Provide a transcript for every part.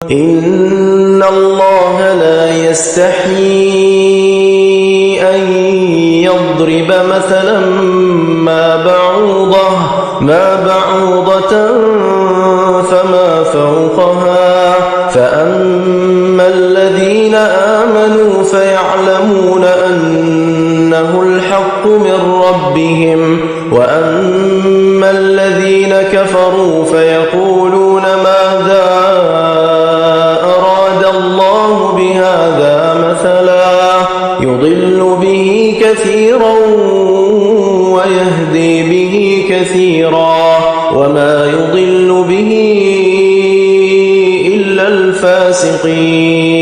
إن الله لا يستحيي أن يضرب مثلا ما بعوضة فما فوقها فأما الذين آمنوا فيعلمون أنه الحق من ربهم وأما الذين كفروا فيقولون ماذا أراد الله بهذا مثلا يضل به كثيرا ويهدي به كثيرا وما يضل به إلا الفاسقين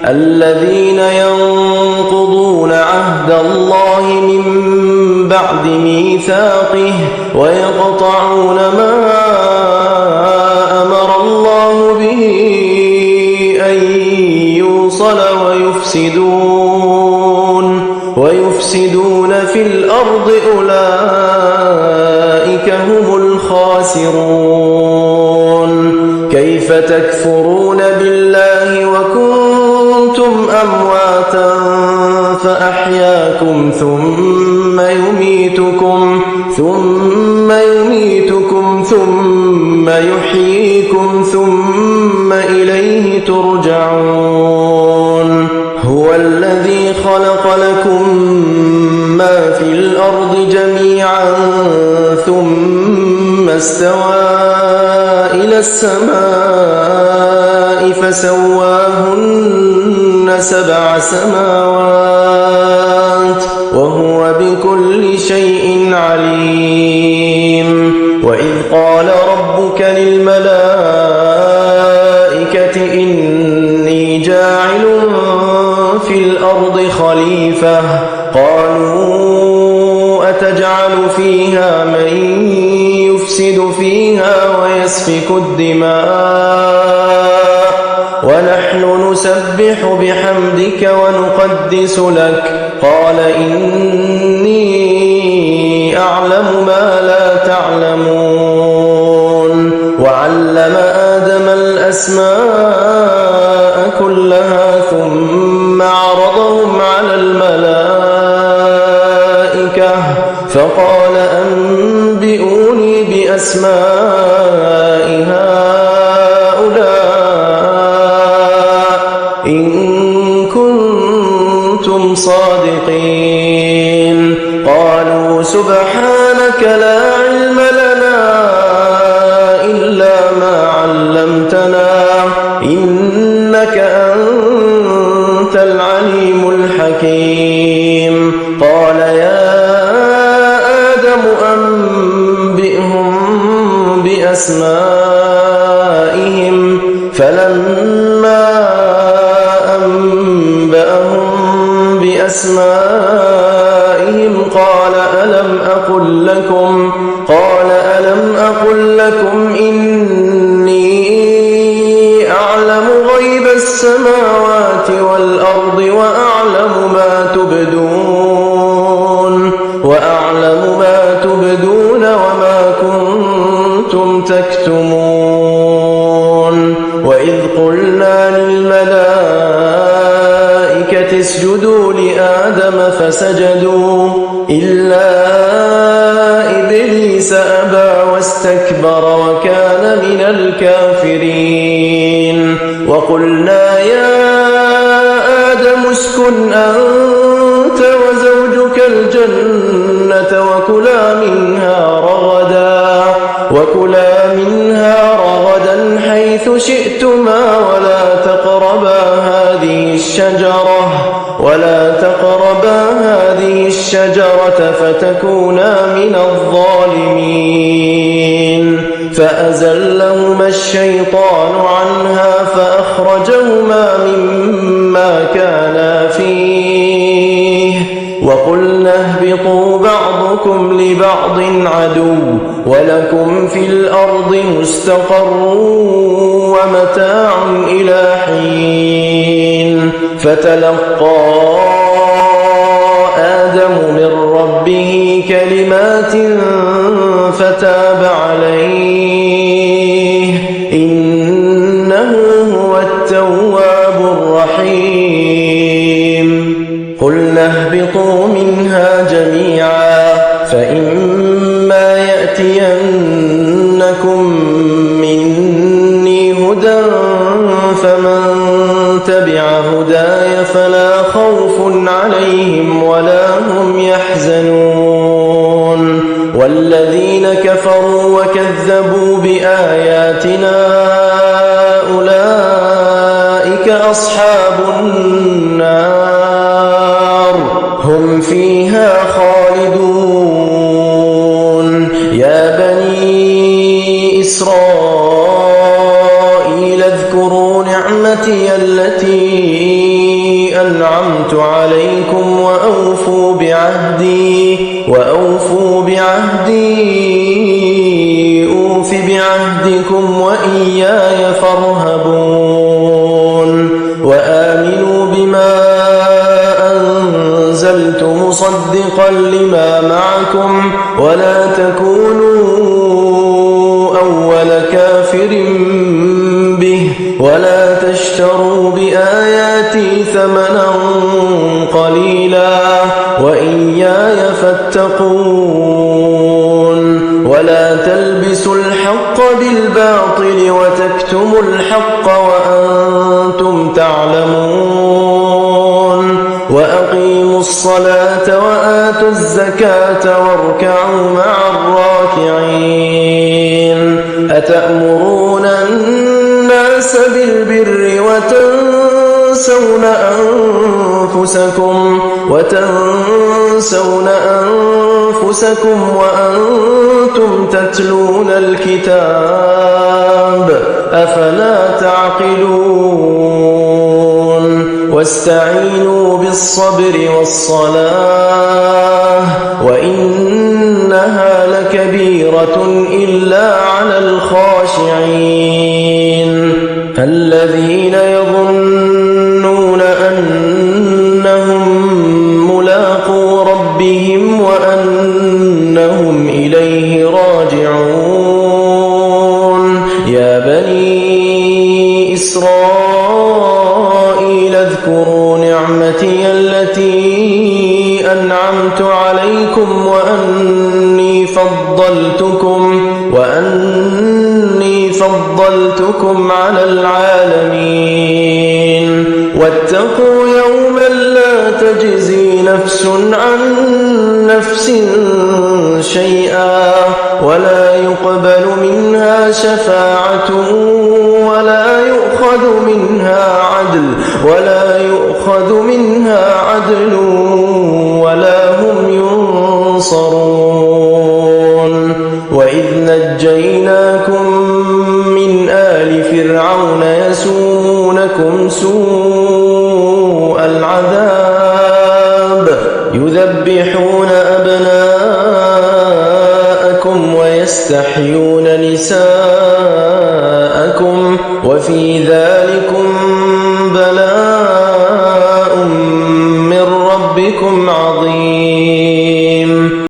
الذين ينقضون عهد الله من بعد ميثاقه ويقطعون ما أمر الله به أن يوصل ويفسدون في الأرض أولئك هم الخاسرون كيف تكفرون بالله وكنتم أمواتا فأحياكم ثم يميتكم ثم يحييكم ثم إليه ترجعون هو الذي خلق لكم ما في الأرض جميعا ثم استوى إلى السماء فسواهن 7 سماوات وهو بكل شيء عليم وإذ قال ربك للملائكة إني جاعل في الأرض خليفة قالوا أتجعل فيها من يفسد فيها ويسفك الدماء ونحن نسبح بحمدك ونقدس لك قال إني أعلم ما لا تعلمون وعلم آدم الأسماء كلها ثم عرضهم على الملائكة فقال أنبئوني بأسماء هؤلاء إن كنتم صادقين قالوا سبحانك لا علم لنا إلا ما علمتنا إنك أنت العليم الحكيم قال يا آدم أنبئهم بأسمائهم فلما أنبأهم بأسمائهم قال ألم أقل لكم إني أعلم غيب السماوات والأرض وأعلم ما تبدون وما كنتم تكتمون وإذ قلنا للملائكة اسجدوا لآدم فسجدوا إلا إبليس أبى واستكبر وكان من الكافرين وقلنا يا آدم اسكن أنت وزوجك الجنة وكلا منها رغدا حيث شئتما ولا تقربا هذه الشجرة فتكونا من الظالمين فأزلهما الشيطان عنها فأخرجهما مما كانا فيه وقلنا اهبطوا بعضكم لبعض عدو ولكم في الأرض مستقر ومتاع إلى حين فتلقى آدم من ربه كلمات فتاب عليه إنه التواب الرحيم قلنا اهبطوا منها جميعا فإما يأتينكم مني هدى فمن تبع هداي فلا خوف عليهم ولا هم يحزنون والذين كفروا وكذبوا بآياتنا أولئك أصحاب النار هم فيها خالدون يا بني إسرائيل اذكروا نعمتي التي أنعمت عليكم وأوفوا بعهدي أوف بعهدكم وإياي فارهبون وآمنوا بما أنزلت مصدقا لما معكم ولا تكونوا أول كافر به ولا تشتروا بآياتي ثمنا قليلا وإياي فاتقون ولا تلبسوا الحق بالباطل وتكتموا الحق وأنتم تعلمون وأقيموا الصلاة وآتوا الزكاة واركعوا مع الراكعين أتأمرون الناس بالبر وتنسون أنفسكم وأنتم تتلون الكتاب أفلا تعقلون واستعينوا بالصبر والصلاة وإنها لكبيرة إلا على الخاشعين الذين يظنون أنهم ملاقو ربهم وأنهم إليه راجعون يا بني إسرائيل اذكروا نعمتي التي أنعمت عليكم وأني فضلتكم على العالمين واتقوا يوما لا تجزي نفس عن نفس شيئا ولا يقبل منها شفاعة ولا يؤخذ منها عدل ولا هم ينصرون وإذ نجيناكم من آل فرعون يسومونكم سوء العذاب يذبحون أبناءكم ويستحيون نساءكم وفي ذلكم